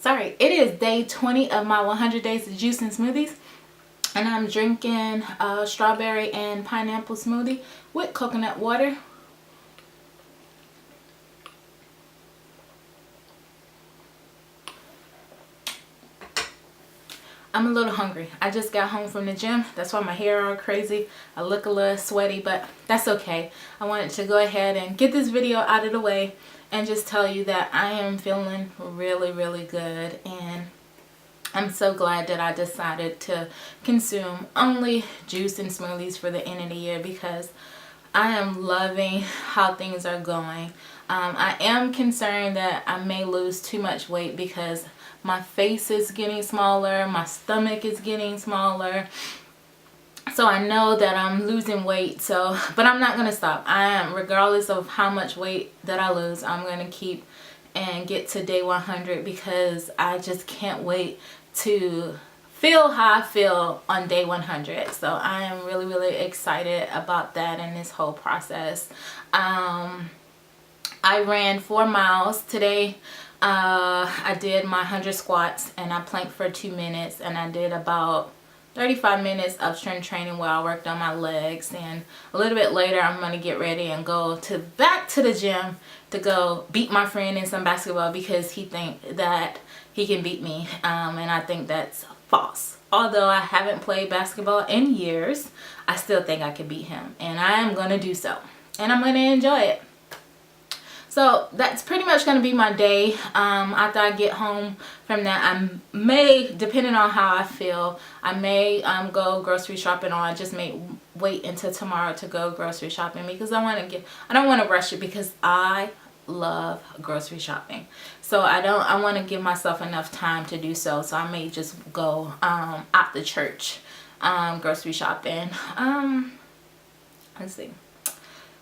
Sorry, it is day 20 of my 100 days of juice and smoothies. And I'm drinking a strawberry and pineapple smoothie with coconut water. I'm a little hungry. I just got home from the gym. That's why my hair are crazy. I look a little sweaty, but that's okay. I wanted to go ahead and get this video out of the way and just tell you that I am feeling really, really good. And I'm so glad that I decided to consume only juice and smoothies for the end of the year, because I am loving how things are going. I am concerned that I may lose too much weight because my face is getting smaller, my stomach is getting smaller. So I know that I'm losing weight, but I'm not going to stop. I am, regardless of how much weight that I lose, I'm going to keep and get to day 100, because I just can't wait to feel how I feel on day 100. So I am really, really excited about that and this whole process. I ran 4 miles today. I did my 100 squats and I planked for 2 minutes, and I did about 35 minutes of strength training where I worked on my legs. And a little bit later I'm going to get ready and go back to the gym to go beat my friend in some basketball, because he thinks that he can beat me, and I think that's false. Although I haven't played basketball in years, I still think I can beat him, and I am going to do so, and I'm going to enjoy it. So that's pretty much going to be my day. After I get home from that, I may, depending on how I feel, I may go grocery shopping, or I just may wait until tomorrow to go grocery shopping, because I don't want to rush it, because I love grocery shopping. So I want to give myself enough time to do so. So I may just go after church grocery shopping. Let's see.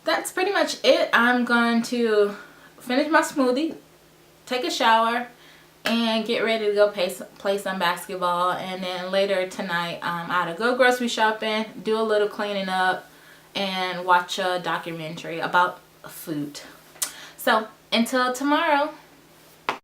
That's pretty much it. I'm going to finish my smoothie, take a shower, and get ready to go play some basketball. And then later tonight, I'll go grocery shopping, do a little cleaning up, and watch a documentary about food. So until tomorrow.